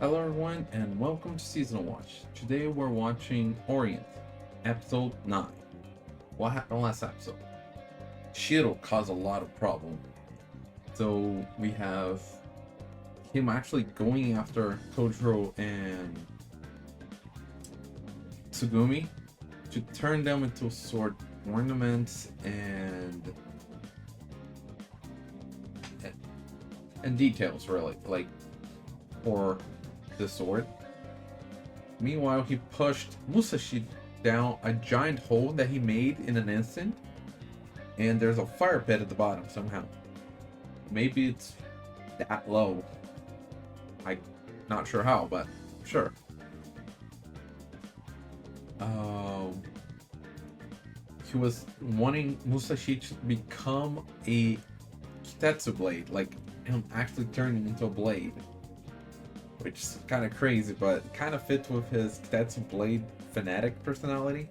Hello everyone and welcome to Seasonal Watch. Today we're watching Orient, episode 9. What happened last episode? Shiro caused a lot of problem. So we have him actually going after Kojiro and Tsugumi to turn them into sword ornaments and details really, like for the sword. Meanwhile, he pushed Musashi down a giant hole that he made in an instant, and there's a fire pit at the bottom somehow. Maybe it's that low. I'm not sure how, but sure. He was wanting Musashi to become a Kitetsu blade, like him actually turning into a blade. Which is kind of crazy, but kind of fits with his Kitetsu Blade fanatic personality.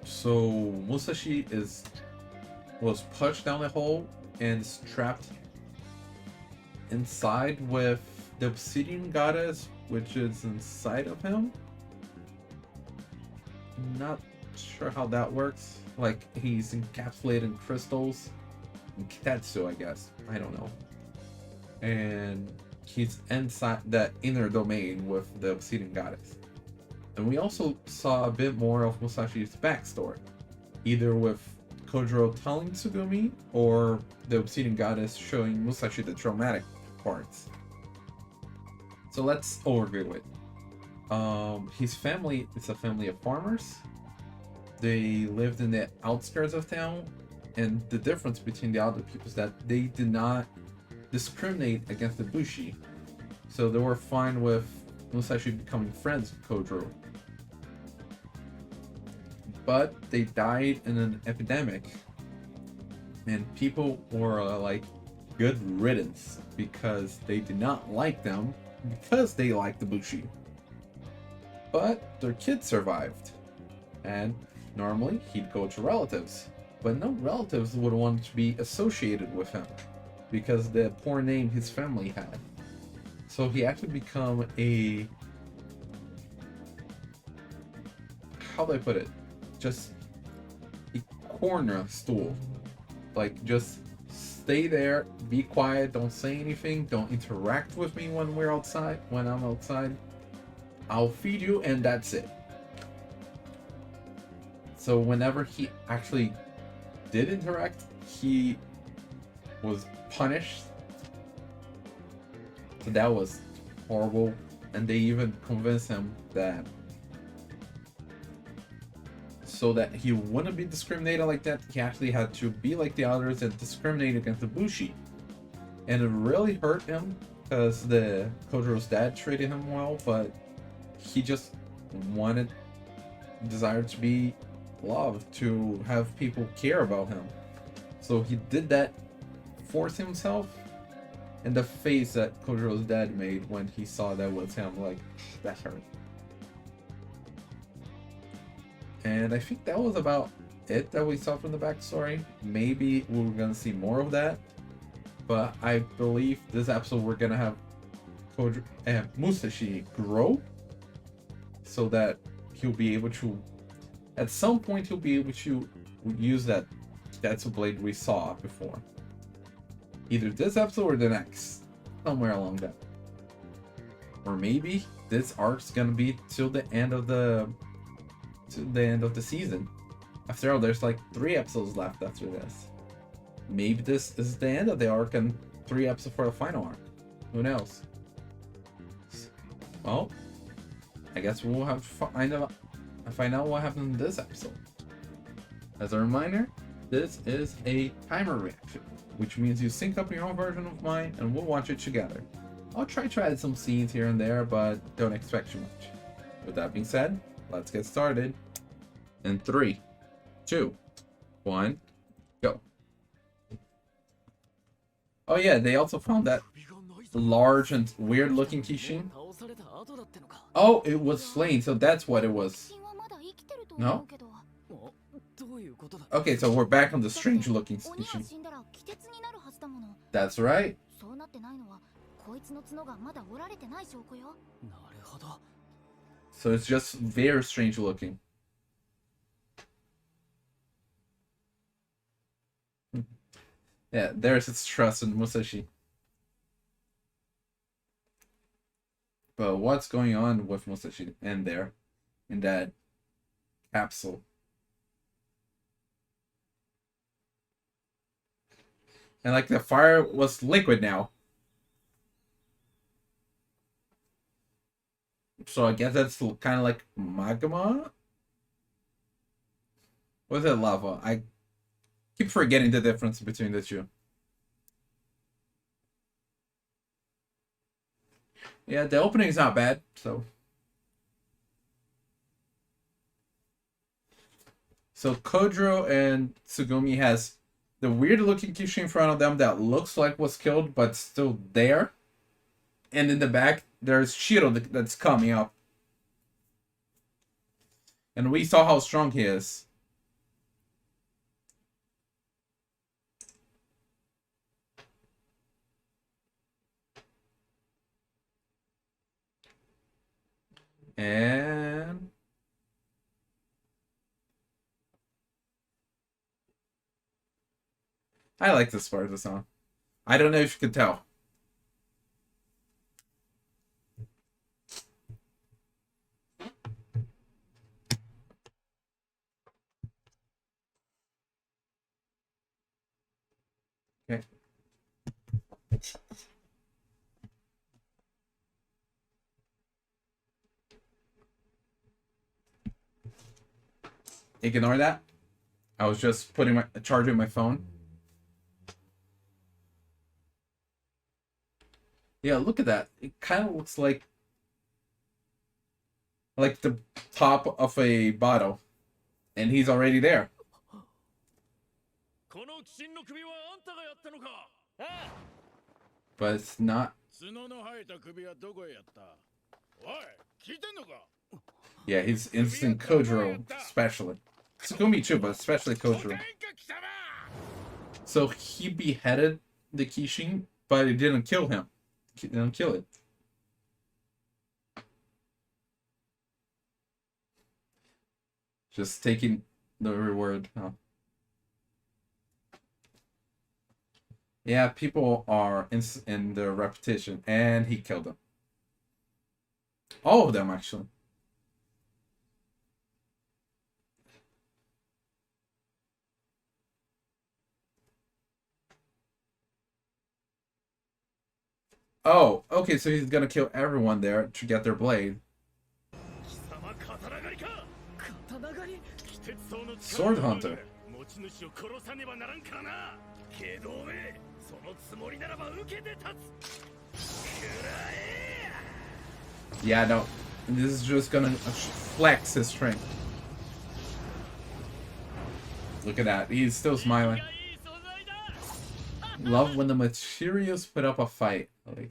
So Musashi was pushed down the hole and is trapped inside with the obsidian goddess, which is inside of him. Not sure how that works. Like he's encapsulated in crystals. Kitetsu, I guess. I don't know. And he's inside that inner domain with the obsidian goddess. And we also saw a bit more of Musashi's backstory, either with Kojiro telling Tsugumi or the obsidian goddess showing Musashi the traumatic parts. So let's overview it. His family is a family of farmers. They lived in the outskirts of town. And the difference between the other people is that they did not discriminate against the bushi. So they were fine with Musashi becoming friends with Kojiro. But they died in an epidemic. And people were like, good riddance, because they did not like them because they liked the bushi. But their kids survived. And normally he'd go to relatives. But no relatives would want to be associated with him because the poor name his family had. So he actually become a, how do I put it? Just a corner stool. Like just stay there, be quiet, don't say anything, don't interact with me when we're outside, when I'm outside. I'll feed you and that's it. So whenever he actually did interact, he was punished. So that was horrible. And they even convinced him that so that he wouldn't be discriminated like that, he actually had to be like the others and discriminate against the bushi. And it really hurt him because the Kojiro's dad treated him well, but he just desired to be loved, to have people care about him. So he did that, force himself, and the face that Kojiro's dad made when he saw that was him, like, that hurt. And I think that was about it that we saw from the backstory. Maybe we're gonna see more of that, but I believe this episode we're gonna have Musashi grow so that he'll be able to, at some point he'll be able to use that Kitetsu blade we saw before. Either this episode or the next. Somewhere along that. Or maybe this arc's gonna be till the end of the season. After all, there's like 3 episodes left after this. Maybe this is the end of the arc and 3 episodes for the final arc. Who knows? Well, I guess we'll have to find out what happened in this episode. As a reminder, this is a timer reaction, which means you sync up your own version of mine and we'll watch it together. I'll try to add some scenes here and there, but don't expect too much. With that being said, let's get started. In 3, 2, 1, go. Oh yeah, they also found that large and weird looking Kishin. Oh, it was slain, so that's what it was. No? Okay, so we're back on the strange looking Kishin. That's right. So it's just very strange looking. Yeah, there's its trust in Musashi. But what's going on with Musashi in there? In that capsule? And like the fire was liquid now. So I guess that's kind of like magma? Or is it lava? I keep forgetting the difference between the two. Yeah, the opening is not bad, so. So Kodro and Tsugumi has the weird looking Kishi in front of them that looks like was killed but still there. And in the back, there's Shiro that's coming up. And we saw how strong he is. And I like this part of the song. I don't know if you can tell. Okay. Ignore that. I was just charging my phone. Yeah, look at that. It kind of looks like the top of a bottle, and he's already there. But it's not. Yeah, he's instant Kojiro, especially. Tsugumi too, but especially Kojiro. So he beheaded the Kishin, but it didn't kill him. It didn't kill it. Just taking the reward. Huh? Yeah, people are in the repetition, and he killed them. All of them, actually. Oh, okay, so he's gonna kill everyone there to get their blade. Sword Hunter. Yeah, no. This is just gonna flex his strength. Look at that. He's still smiling. Love when the materials put up a fight. Like,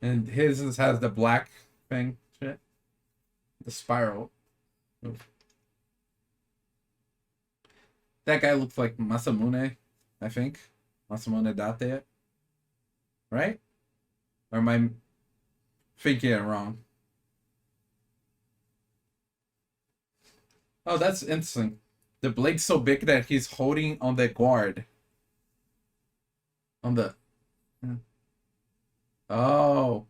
and his has the black thing. Shit. The spiral. Oof. That guy looks like Masamune, I think. Masamune Date. Right? Or am I thinking it wrong? Oh, that's interesting. The blade's so big that he's holding on the guard. On the... Oh.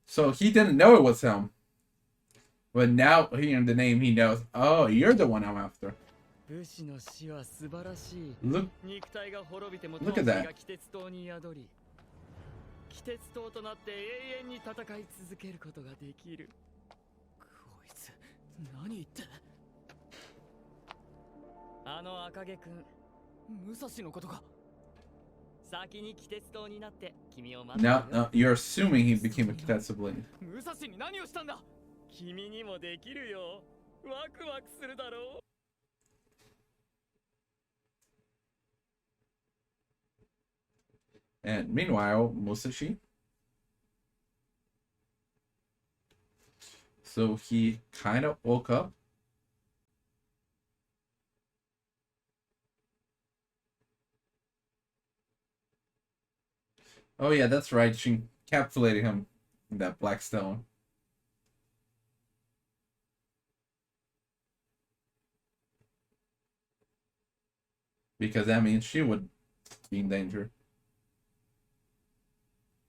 So he didn't know it was him. But now, hearing the name, he knows. Oh, you're the one I'm after. Look at that. No, you're assuming he became a Kitetsu Blade. And meanwhile, Musashi. So he kind of woke up. Oh yeah, that's right. She encapsulated him in that black stone. Because that means she would be in danger.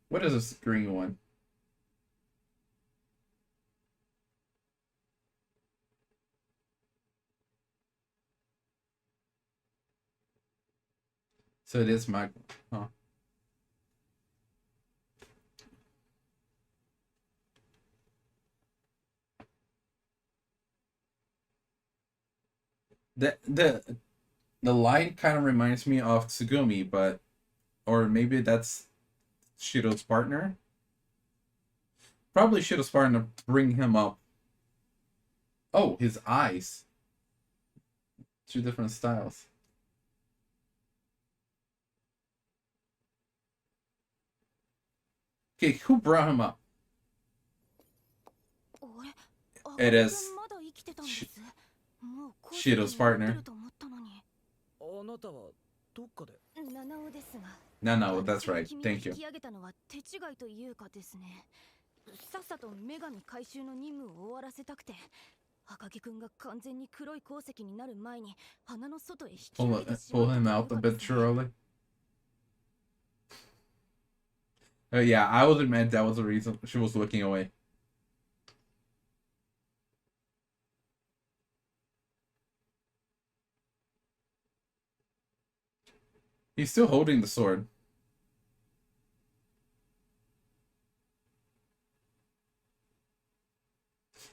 What is this green one? So it is magma. Huh. The light kind of reminds me of Tsugumi, but or maybe that's Shiro's partner. Probably Shiro's partner bring him up. Oh, his eyes. Two different styles. Okay, who brought him up? It is Shiro's partner. No, that's right. Thank you. さっさと女神回収の任務を終わらせたくて赤木くんが完全に黒い鉱石になる前に鼻の外へ引き上げてしま Pull った him out a bit too early. Yeah, I would admit that was the reason she was looking away. He's still holding the sword.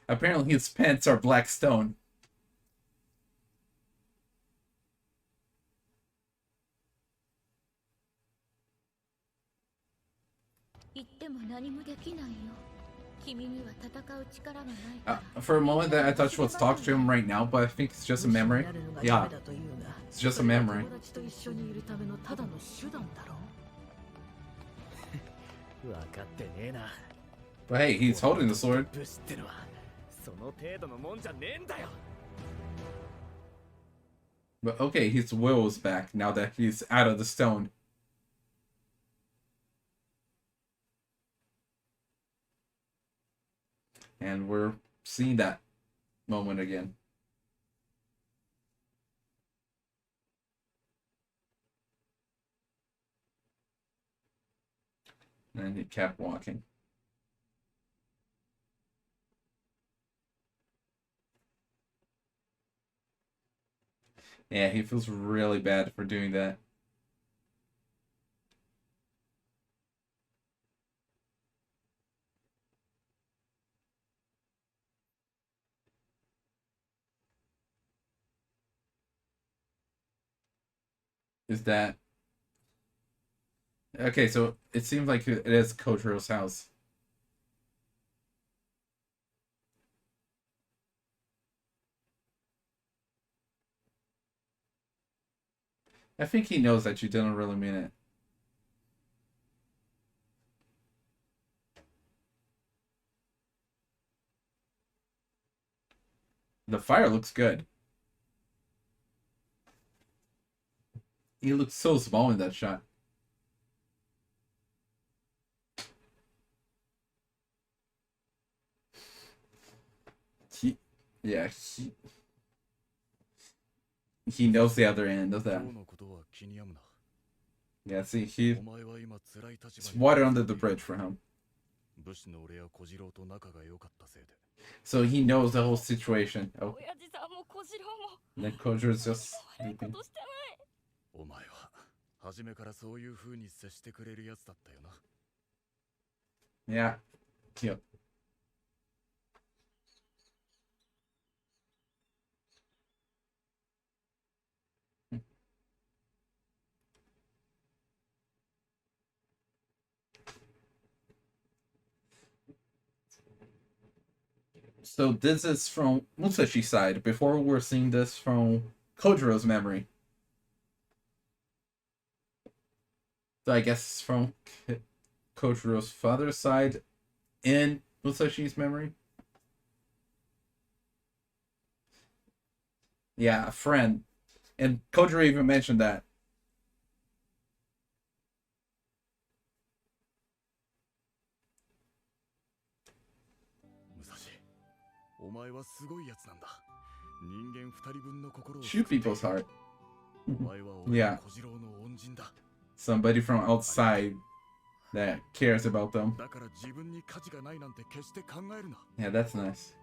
Apparently his pants are black stone. For a moment there, I thought she was talking to him right now, but I think it's just a memory. Yeah, it's just a memory. But hey, he's holding the sword. But okay, his will is back now that he's out of the stone. And we're seeing that moment again. And he kept walking. Yeah, he feels really bad for doing that. Is that... Okay, so it seems like it is Kojiro's house. I think he knows that you didn't really mean it. The fire looks good. He looks so small in that shot. Yeah, he knows the other end of that. Yeah, see, it's water under the bridge for him. So he knows the whole situation. Oh. And then Kojiro's just sleeping. Yeah. Yep. So this is from Musashi's side. Before we're seeing this from Kojiro's memory. So I guess from Kojiro's father's side in Musashi's memory. Yeah, a friend. And Kojiro even mentioned that. Shoot people's heart. Yeah. Somebody from outside that cares about them. Yeah, that's nice.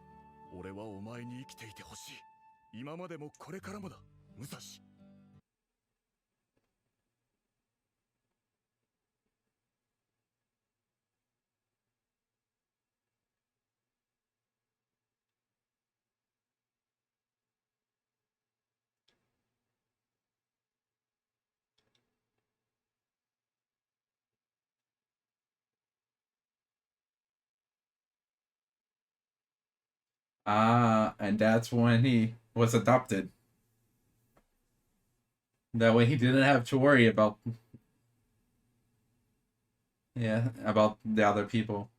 And that's when he was adopted. That way he didn't have to worry about, yeah, about the other people.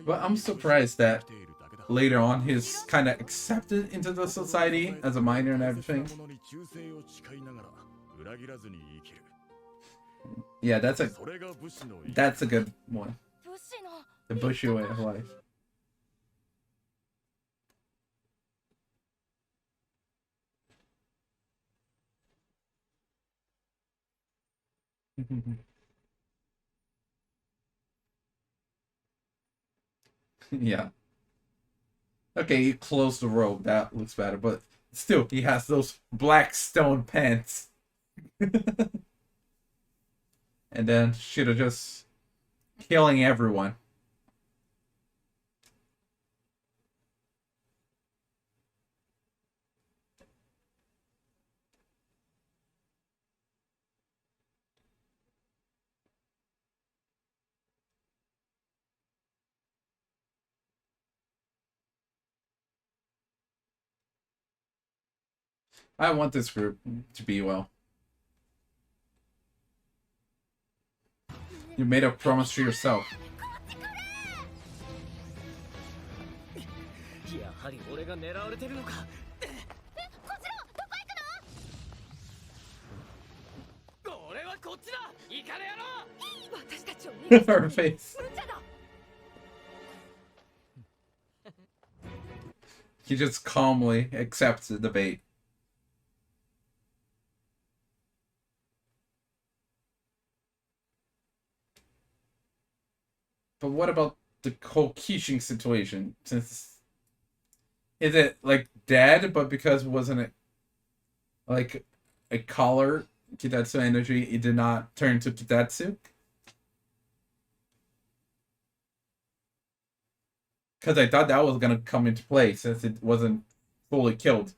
But I'm surprised that later on he's kind of accepted into the society as a minor and everything. Yeah, that's a good one. The bushi way of life. Yeah. Okay, you close the robe. That looks better, but still, he has those black stone pants. And then Shiro just killing everyone. I want this group to be well. You made a promise to yourself. Her face. He just calmly accepts the bait. But what about the whole Kishin situation? Since is it like dead, but because wasn't it like a collar Kitetsu energy, it did not turn to Kitetsu? Because I thought that was gonna come into play since it wasn't fully killed.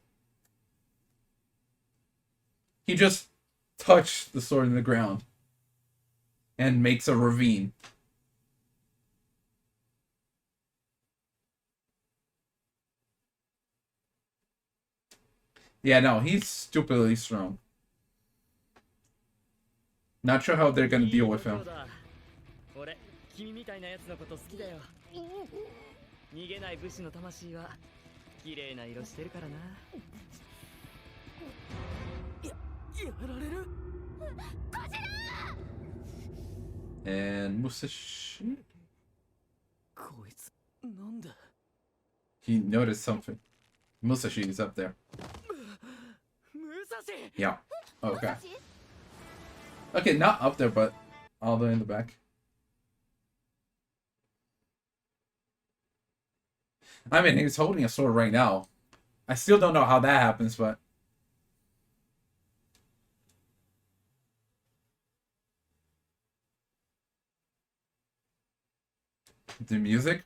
He just touched the sword in the ground and makes a ravine. Yeah, no, he's stupidly strong. Not sure how they're gonna deal with him. And Musashi? He noticed something. Musashi is up there. Yeah. Okay. Okay, not up there, but all the way in the back. I mean, he's holding a sword right now. I still don't know how that happens, but... The music?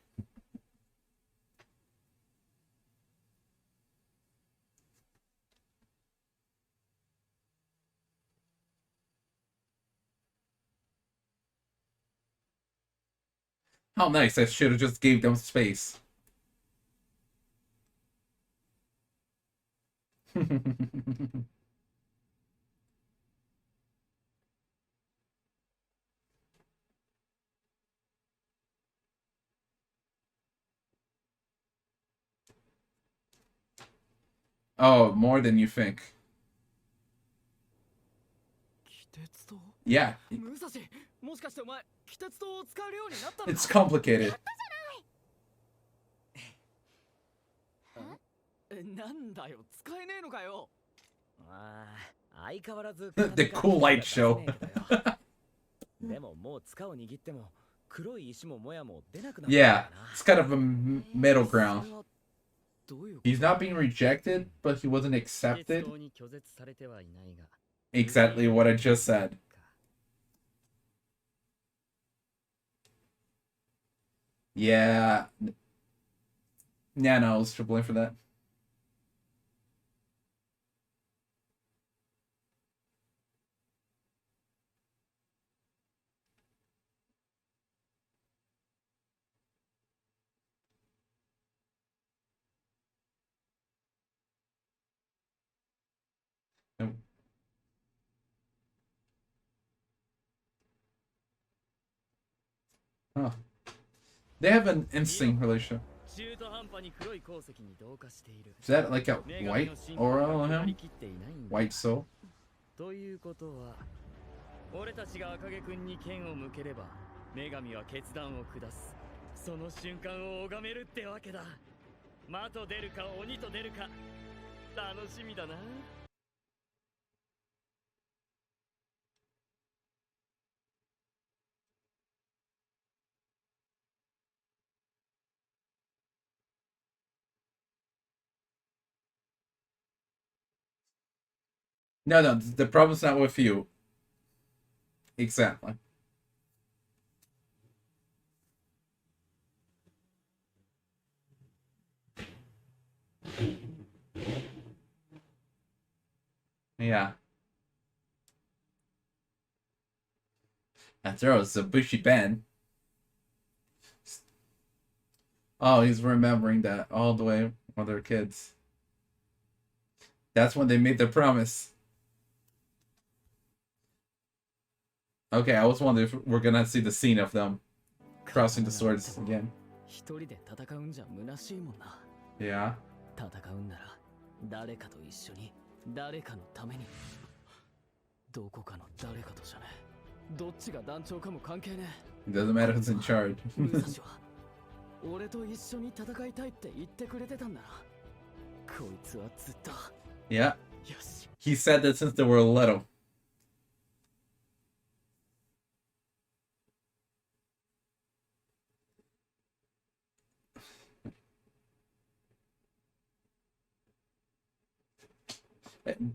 How nice, I should have just gave them space. Oh, more than you think. Yeah. It's complicated. The cool light show. Yeah, it's kind of a middle ground. He's not being rejected, but he wasn't accepted. Exactly what I just said. Yeah. Yeah, no, I was to blame for that. Nope. Huh. They have an interesting relationship. Is that like a white aura on him? White soul? ということは、俺たちが赤毛くんに剣を向ければ、女神は決断を下す。その瞬間を拝めるってわけだ。魔と出るか鬼と出るか、楽しみだな。No, no, the problem's not with you. Exactly. Yeah. After all, it's a bushy band. Oh, he's remembering that all the way when they're kids. That's when they made the promise. Okay, I was wondering if we're gonna see the scene of them crossing the swords again. Yeah. 戦うんなら誰かと一緒に誰かのためにどこかの誰かとじゃねどっちが団長かも関係ね It doesn't matter who's in charge. 武蔵は俺と一緒に戦いたいって言ってくれてたんだなこいつはずっと Yeah. よし He said that since they were little.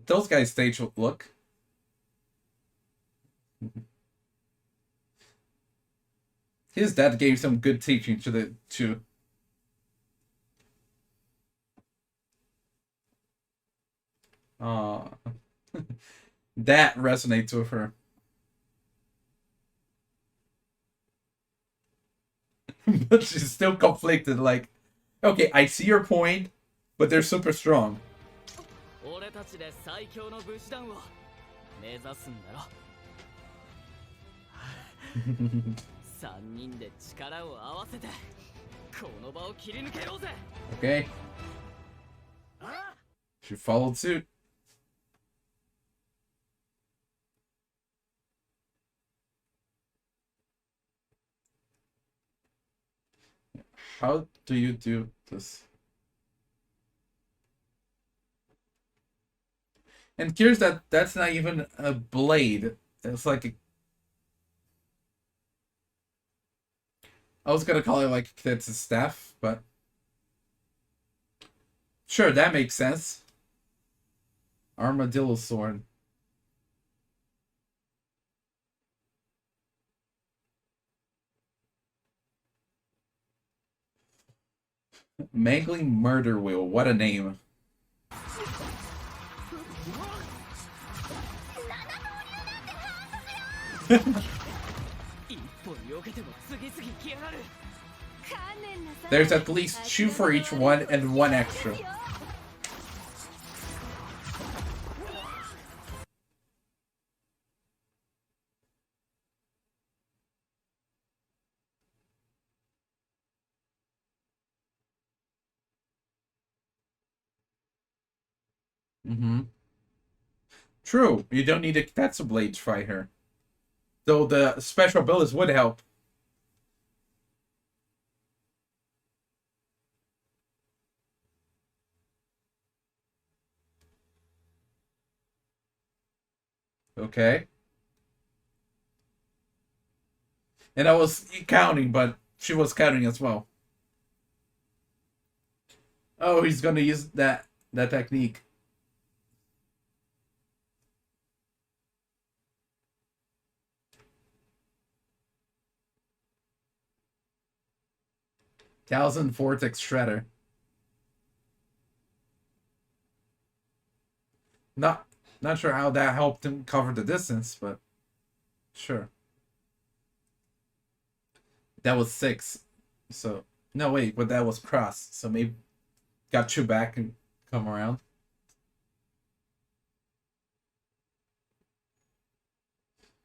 Those guys stage look. His dad gave some good teaching to that resonates with her. But she's still conflicted, like, okay, I see your point, but they're super strong. 俺たちで最強の武士団を目指すんだろ3人で力を合わせてこの場を切り抜けようぜ Okay. She followed suit. How do you do this? And curious that that's not even a blade. It's like I was gonna call it like it's a staff, but sure, that makes sense. Armadillo sword. Mangling murder wheel. What a name. There's at least 2 for each one and 1 extra. Mm-hmm. True, you don't need a Kitetsu Blades to fight her. Though the special abilities would help. Okay. And I was counting, but she was counting as well. Oh, he's gonna use that technique. Thousand Vortex Shredder. Not sure how that helped him cover the distance, but sure. That was 6. So no wait, but that was cross. So maybe got you back and come around.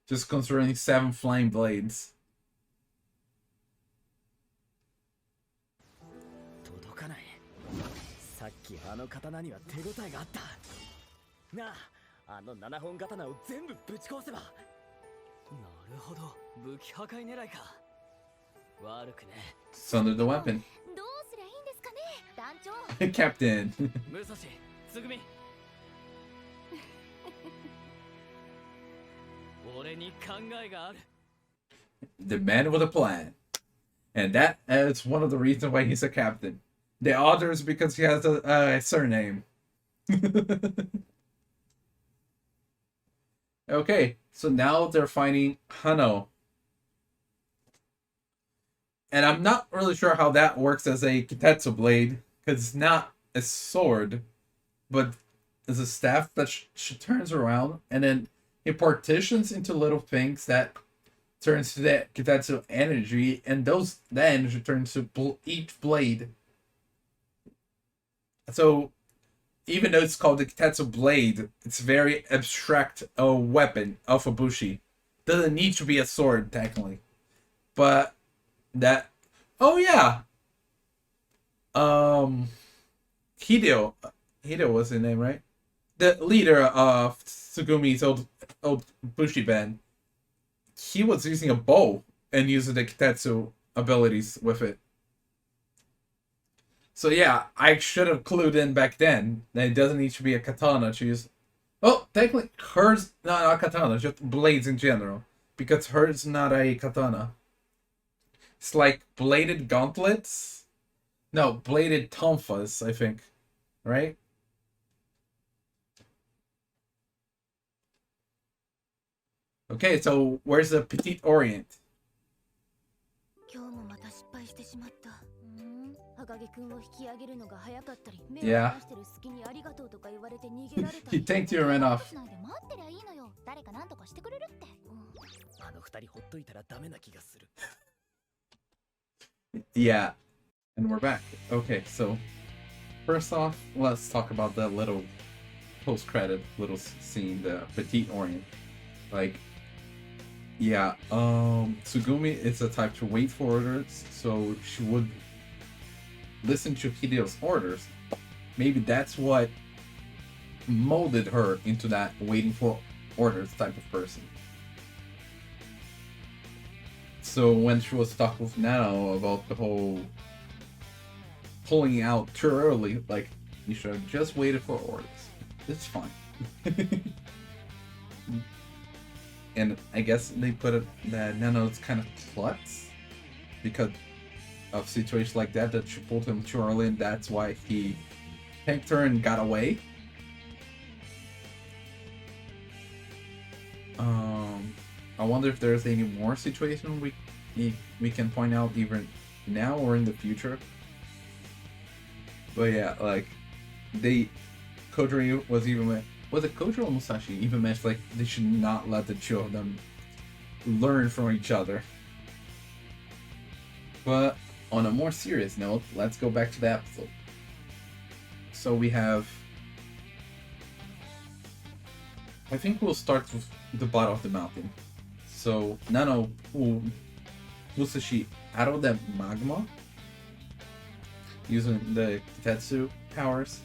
Just considering 7 flying blades. 届かない。さっきあの刀には手応えがあった。なあ、あの7本刀を全部ぶち壊せば。なるほど、武器破壊狙いか。悪くね。Sunder the weapon. どうすりゃいいんですかね、団長。Captain. 武蔵、つぐみ。俺に考えがある。 The man with a plan. And that is one of the reasons why he's a captain. The other is because he has a surname. Okay, so now they're fighting Hanao. And I'm not really sure how that works as a Kitetsu blade, because it's not a sword, but it's a staff that she turns around, and then it partitions into little things that turns to that Kitetsu energy, and that energy turns to each blade. So even though it's called the Kitetsu Blade, it's very abstract a weapon of a bushi. Doesn't need to be a sword, technically. But that... Oh, yeah! Hideo. Hideo was his name, right? The leader of Tsugumi's old bushi band. He was using a bow and using the Kitetsu abilities with it. So yeah, I should have clued in back then that it doesn't need to be a katana to use. Oh, technically, hers not a katana, just blades in general, because hers not a katana. It's like bladed gauntlets. No, bladed tonfas, I think, right? Okay, so where's the petite Orient? 今日もまた失敗してしまった。赤木くんを引き上げるのが早かったり、目を Yeah. 離してる隙にありがとうとか言われて逃げられた He り。tanked you and ran off. しないで待ってりゃいいのよ。誰かなんとかしてくれるって。あの二人ほっといたらダメな気がする。 Yeah, and we're back. Okay, so first off, let's talk about that little post-credit little scene, the petite Orient. Like, yeah, Tsugumi is the type to wait for orders, so she would listen to Hideo's orders. Maybe that's what molded her into that waiting for orders type of person. So when she was talking with Nano about the whole pulling out too early, like, you should have just waited for orders. It's fine. And I guess they put it that Nano's kind of klutz because of situations like that she pulled him too early, and that's why he tanked her and got away. I wonder if there's any more situation we can point out even now or in the future. But yeah, like Kojiro was it Kojiro or Musashi even mentioned like they should not let the two of them learn from each other. But on a more serious note, let's go back to the episode. So we have, I think we'll start with the bottom of the mountain. So Nano pulled Musashi out of that magma using the Kitetsu powers.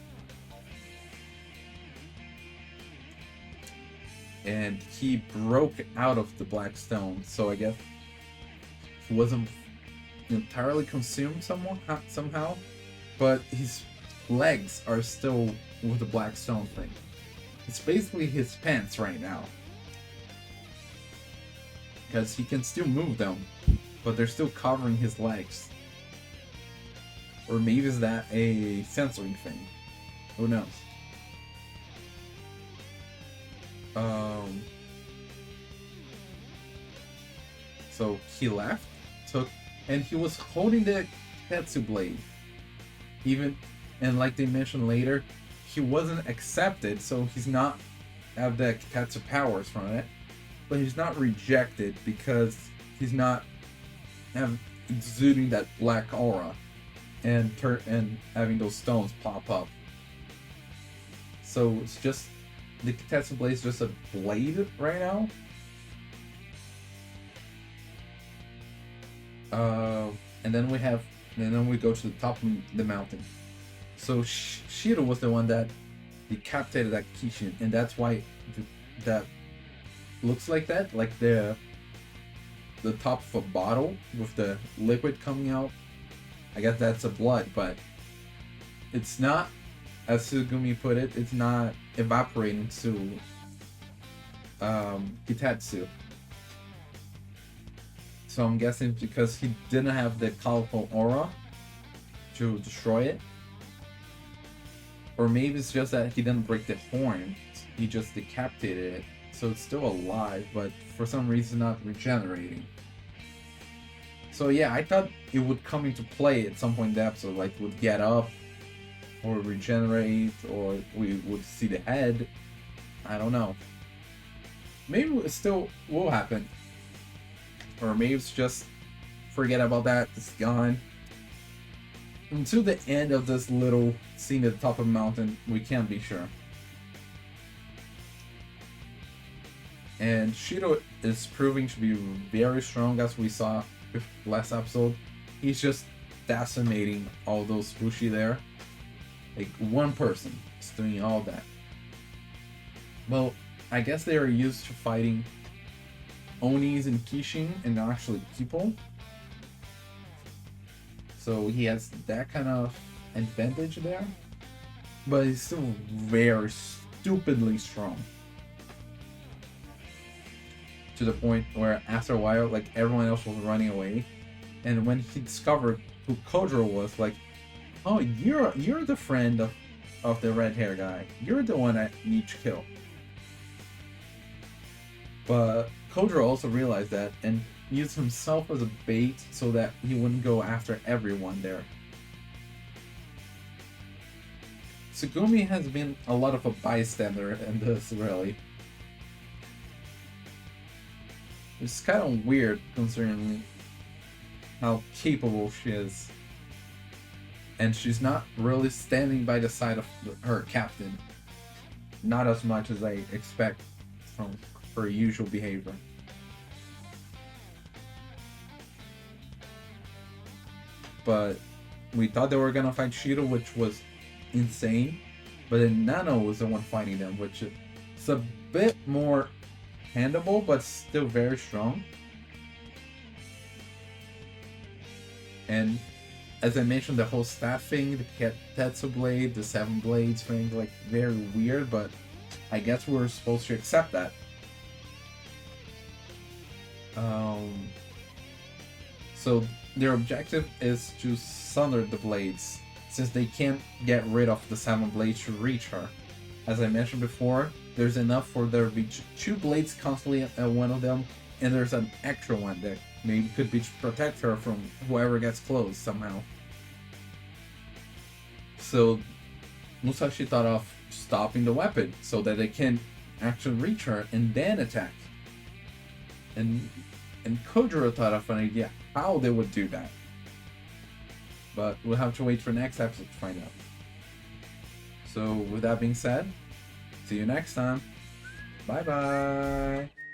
and he broke out of the black stone. So I guess he wasn't entirely consumed somehow, but his legs are still with the black stone thing. It's basically his pants right now, because he can still move them, but they're still covering his legs. Or maybe is that a censoring thing? Who knows? So he left, and he was holding the Kitetsu Blade. And like they mentioned later, he wasn't accepted, so he's not have the Kitetsu powers from it, but he's not rejected because he's not exuding that black aura and having those stones pop up. So it's just the Kitetsu Blade is just a blade right now. And then we go to the top of the mountain. So Shiro was the one that decapitated that Kishin, and that's why that looks like that, like the top of a bottle with the liquid coming out. I guess that's a blood, but it's not, as Sugumi put it, it's not evaporating to Kitetsu. So I'm guessing because he didn't have the colorful aura to destroy it. Or maybe it's just that he didn't break the horn, he just decapitated it. So it's still alive, but for some reason not regenerating. So yeah, I thought it would come into play at some point in the episode, like would get up, or regenerate, or we would see the head. I don't know. Maybe it still will happen. Or maybe it's just forget about that, it's gone. Until the end of this little scene at the top of the mountain, we can't be sure. And Shiro is proving to be very strong, as we saw last episode. He's just decimating all those bushi there. Like one person is doing all that. Well, I guess they are used to fighting Onis and Kishin and not actually people. So he has that kind of advantage there. But he's still very stupidly strong. To the point where after a while, like everyone else was running away. And when he discovered who Kojiro was, like, oh, you're the friend of the red hair guy. You're the one I need to kill. But Kojiro also realized that and used himself as a bait so that he wouldn't go after everyone there. Tsugumi has been a lot of a bystander in this, really. It's kind of weird considering how capable she is. And she's not really standing by the side of her captain. Not as much as I expect from her usual behavior. But we thought they were gonna fight Shiro, which was insane. But then Nano was the one fighting them, which is a bit more handleable, but still very strong. And as I mentioned, the whole staff thing, the Kitetsu Blade, the 7 blades thing, like very weird, but I guess we're supposed to accept that. So their objective is to sunder the blades, since they can't get rid of the 7 blades to reach her. As I mentioned before, there's enough for there to be 2 blades constantly at one of them, and there's an extra one that maybe could be to protect her from whoever gets close somehow. So Musashi thought of stopping the weapon so that they can actually reach her and then attack. And Kojiro thought of an idea how they would do that. But we'll have to wait for next episode to find out. So with that being said, see you next time. Bye bye.